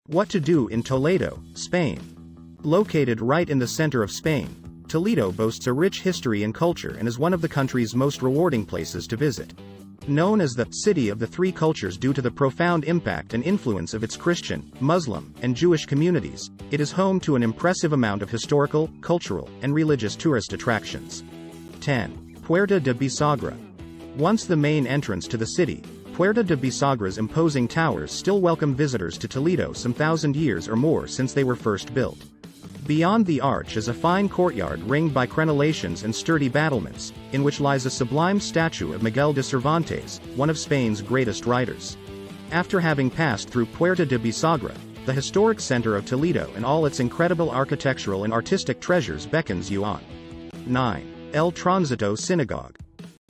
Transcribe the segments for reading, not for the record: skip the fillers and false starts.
What to do in Toledo, Spain. Located right in the center of Spain, Toledo boasts a rich history and culture and is one of the country's most rewarding places to visit. Known as the City of the Three Cultures due to the profound impact and influence of its Christian, Muslim, and Jewish communities, it is home to an impressive amount of historical, cultural, and religious tourist attractions. 10. Puerto de Bisagra. Once the main entrance to the city, Puerto de Bisagra's imposing towers still welcome visitors to Toledo some thousand years or more since they were first built. Beyond the arch is a fine courtyard ringed by crenellations and sturdy battlements, in which lies a sublime statue of Miguel de Cervantes, one of Spain's greatest writers. After having passed through Puerto de Bisagra, the historic center of Toledo and all its incredible architectural and artistic treasures beckons you on. 9. El Transito Synagogue.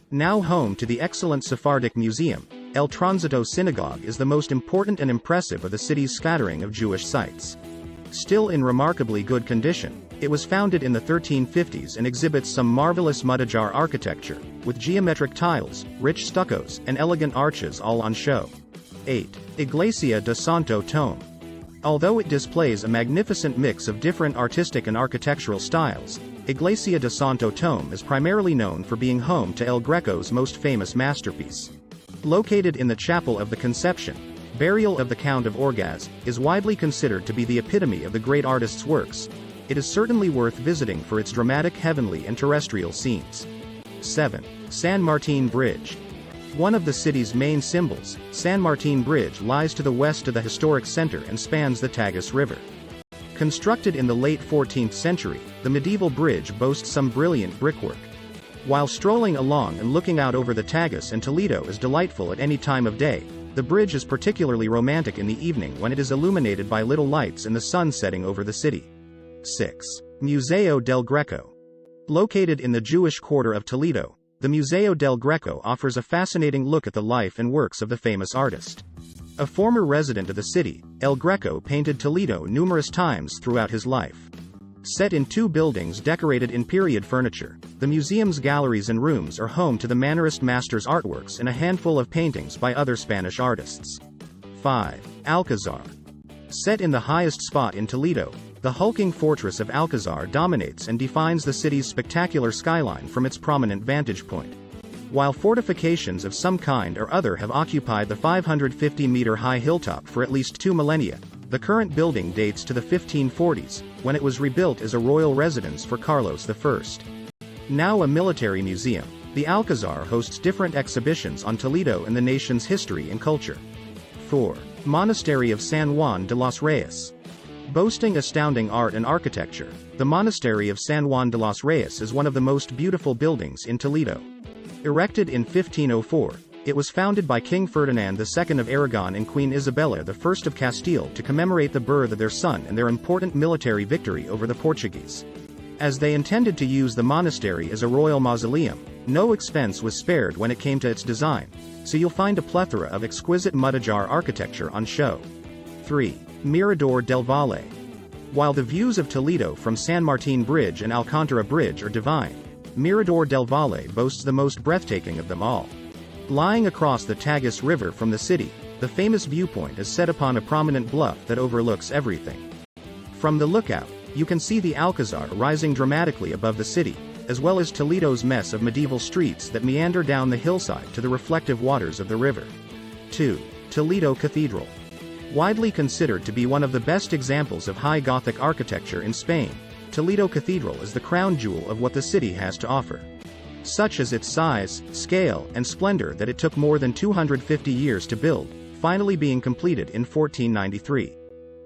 Now home to the excellent Sephardic Museum, El Transito Synagogue is the most important and impressive of the city's scattering of Jewish sites. Still in remarkably good condition, it was founded in the 1350s and exhibits some marvelous mudéjar architecture, with geometric tiles, rich stuccos, and elegant arches all on show. 8. Iglesia de Santo Tome. Although it displays a magnificent mix of different artistic and architectural styles, Iglesia de Santo Tome is primarily known for being home to El Greco's most famous masterpiece. Located in the Chapel of the Conception, Burial of the Count of Orgaz is widely considered to be the epitome of the great artist's works. It is certainly worth visiting for its dramatic heavenly and terrestrial scenes. 7. San Martin Bridge. One of the city's main symbols, San Martin Bridge lies to the west of the historic center and spans the Tagus River. Constructed in the late 14th century, the medieval bridge boasts some brilliant brickwork. While strolling along and looking out over the Tagus and Toledo is delightful at any time of day, the bridge is particularly romantic in the evening when it is illuminated by little lights and the sun setting over the city. 6. Museo del Greco. Located in the Jewish quarter of Toledo, the Museo del Greco offers a fascinating look at the life and works of the famous artist. A former resident of the city, El Greco painted Toledo numerous times throughout his life. Set in two buildings decorated in period furniture, the museum's galleries and rooms are home to the Mannerist master's artworks and a handful of paintings by other Spanish artists. 5. Alcazar. Set in the highest spot in Toledo, the hulking fortress of Alcazar dominates and defines the city's spectacular skyline from its prominent vantage point. While fortifications of some kind or other have occupied the 550-meter-high hilltop for at least 2 millennia, the current building dates to the 1540s, when it was rebuilt as a royal residence for Carlos I. Now a military museum, the Alcazar hosts different exhibitions on Toledo and the nation's history and culture. 4. Monastery of San Juan de los Reyes. Boasting astounding art and architecture, the Monastery of San Juan de los Reyes is one of the most beautiful buildings in Toledo. Erected in 1504, it was founded by King Ferdinand II of Aragon and Queen Isabella I of Castile to commemorate the birth of their son and their important military victory over the Portuguese. As they intended to use the monastery as a royal mausoleum, no expense was spared when it came to its design, so you'll find a plethora of exquisite mudéjar architecture on show. 3. Mirador del Valle. While the views of Toledo from San Martin Bridge and Alcántara Bridge are divine, Mirador del Valle boasts the most breathtaking of them all. Lying across the Tagus River from the city, the famous viewpoint is set upon a prominent bluff that overlooks everything. From the lookout, you can see the Alcazar rising dramatically above the city, as well as Toledo's mess of medieval streets that meander down the hillside to the reflective waters of the river. 2. Toledo Cathedral. Widely considered to be one of the best examples of high Gothic architecture in Spain, Toledo Cathedral is the crown jewel of what the city has to offer. Such is its size, scale, and splendor that it took more than 250 years to build, finally being completed in 1493.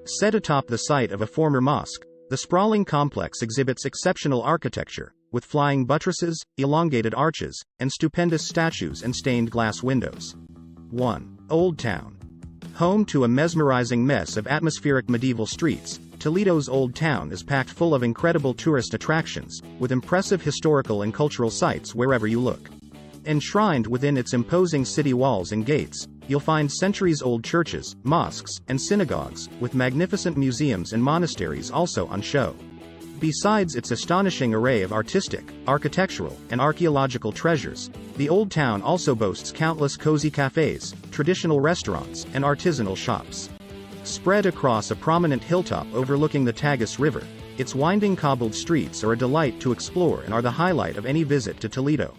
Set atop the site of a former mosque, the sprawling complex exhibits exceptional architecture, with flying buttresses, elongated arches, and stupendous statues and stained glass windows. 1. Old Town. Home to a mesmerizing mess of atmospheric medieval streets, Toledo's Old Town is packed full of incredible tourist attractions, with impressive historical and cultural sites wherever you look. Enshrined within its imposing city walls and gates, you'll find centuries-old churches, mosques, and synagogues, with magnificent museums and monasteries also on show. Besides its astonishing array of artistic, architectural, and archaeological treasures, the Old Town also boasts countless cozy cafes, traditional restaurants, and artisanal shops. Spread across a prominent hilltop overlooking the Tagus River, its winding cobbled streets are a delight to explore and are the highlight of any visit to Toledo.